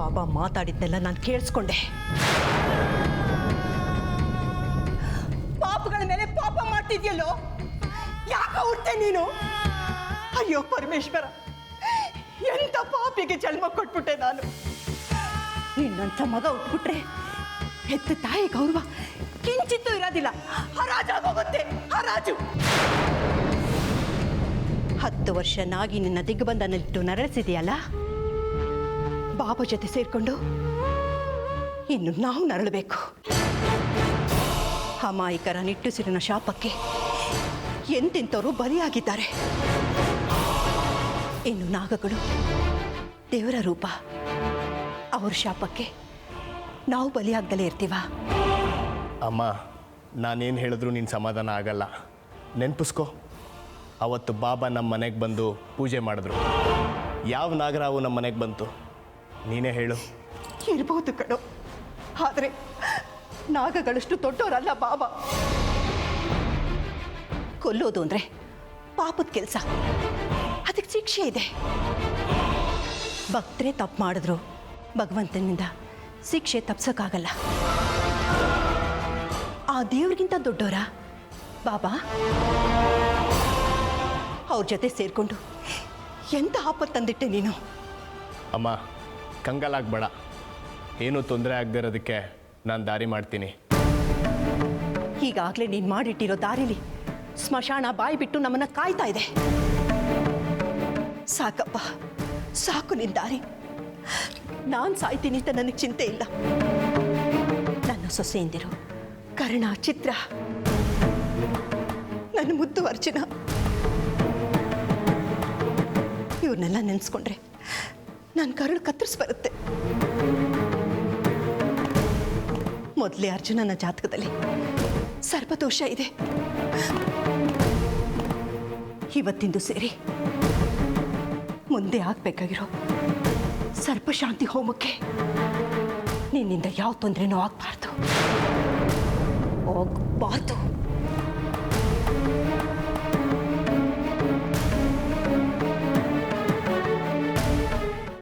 ಬಾಬಾ ಮಾತಾಡಿದ್ನೆಲ್ಲ ನಾನು ಕೇಳಿಸ್ಕೊಂಡೆ. ಪಾಪಗಳ ಮೇಲೆ ಪಾಪ ಮಾಡ್ತಿದ್ಯಲ್ಲೋ, ಯಾಕೆ ಹುಡ್ತೆ ನೀನು? ಅಯ್ಯೋ ಪರಮೇಶ್ವರ, ಎಂತ ಪಾಪಿಗೆ ಜನ್ಮ ಕೊಟ್ಬಿಟ್ಟೆ ನಾನು. ನಿನ್ನಂಥ ಮಗ ಹುಟ್ಬಿಟ್ರೆ ಹೆತ್ತ ತಾಯಿ ಗೌರವ ಕಿಂಚಿತ್ತೂ ಇರೋದಿಲ್ಲ, ಹರಾಜಾಗೋಗುತ್ತೆ, ಹರಾಜು. 10 ವರ್ಷನಾಗಿ ನಿನ್ನ ದಿಗ್ಬಂಧನಲ್ಲಿಟ್ಟು ನರಳಿಸಿದೆಯಲ್ಲ, ಬಾಬಾ ಜೊತೆ ಸೇರ್ಕೊಂಡು ಇನ್ನು ನಾವು ನರಳಬೇಕು. ಅಮಾಯಕರ ನಿಟ್ಟುಸಿರಿನ ಶಾಪಕ್ಕೆ ಎಂತೆಂಥವರು ಬಲಿಯಾಗಿದ್ದಾರೆ. ಇನ್ನು ನಾಗಗಳು ದೇವರ ರೂಪ, ಅವ್ರ ಶಾಪಕ್ಕೆ ನಾವು ಬಲಿಯಾಗ್ದಲೇ ಇರ್ತೀವ? ಅಮ್ಮ, ನಾನೇನು ಹೇಳಿದ್ರು ನೀನು ಸಮಾಧಾನ ಆಗಲ್ಲ. ನೆನಪಿಸ್ಕೊ, ಅವತ್ತು ಬಾಬಾ ನಮ್ಮ ಮನೆಗೆ ಬಂದು ಪೂಜೆ ಮಾಡಿದ್ರು. ಯಾವ ನಾಗರಾವು ನಮ್ಮ ಮನೆಗೆ ಬಂತು? ನೀನೇ ಹೇಳು. ಇರ್ಬೋದು ಕಣೋ, ಆದರೆ ನಾಗಗಳಷ್ಟು ದೊಡ್ಡವರಲ್ಲ ಬಾಬಾ. ಕೊಲ್ಲೋದು ಅಂದರೆ ಪಾಪದ ಕೆಲಸ, ಅದಕ್ಕೆ ಶಿಕ್ಷೆ ಇದೆ. ಭಕ್ತರೇ ತಪ್ಪು ಮಾಡಿದ್ರು ಭಗವಂತನಿಂದ ಶಿಕ್ಷೆ ತಪ್ಸೋಕ್ಕಾಗಲ್ಲ. ಆ ದೇವ್ರಿಗಿಂತ ದೊಡ್ಡವರ ಬಾಬಾ? ಅವ್ರ ಜೊತೆ ಸೇರಿಕೊಂಡು ಎಂಥ ಆಪತ್ತು ತಂದಿಟ್ಟೆ ನೀನು. ಅಮ್ಮ, ಕಂಗಾಲಾಗಬೇಡ. ಏನೂ ತೊಂದರೆ ಆಗದೆ ಇರೋದಕ್ಕೆ ನಾನು ದಾರಿ ಮಾಡ್ತೀನಿ. ಈಗಾಗಲೇ ನೀನು ಮಾಡಿಟ್ಟಿರೋ ದಾರಿಲಿ ಸ್ಮಶಾನ ಬಾಯಿ ಬಿಟ್ಟು ನಮ್ಮನ್ನು ಕಾಯ್ತಾ ಇದೆ. ಸಾಕಪ್ಪ, ಸಾಕು ನಿನ್ನ ದಾರಿ. ನಾನು ಸಾಯ್ತೀನಿ ಅಂತ ನನಗೆ ಚಿಂತೆ ಇಲ್ಲ. ನನ್ನ ಸೊಸೆಯಂದಿರು ಕರ್ಣ, ಚಿತ್ರ, ನನ್ನ ಮುದ್ದು ಅರ್ಜುನ, ಇವ್ರನ್ನೆಲ್ಲ ನೆನೆಸ್ಕೊಂಡ್ರೆ ನನ್ನ ಕರುಳು ಕತ್ತರಿಸಿ ಬರುತ್ತೆ. ಮೊದಲೇ ಅರ್ಜುನನ ಜಾತಕದಲ್ಲಿ ಸರ್ಪದೋಷ ಇದೆ. ಇವತ್ತಿಂದು ಸೇರಿ ಮುಂದೆ ಆಗ್ಬೇಕಾಗಿರೋ ಸರ್ಪಶಾಂತಿ ಹೋಮಕ್ಕೆ ನಿನ್ನಿಂದ ಯಾವ ತೊಂದರೆನೂ ಆಗಬಾರ್ದು.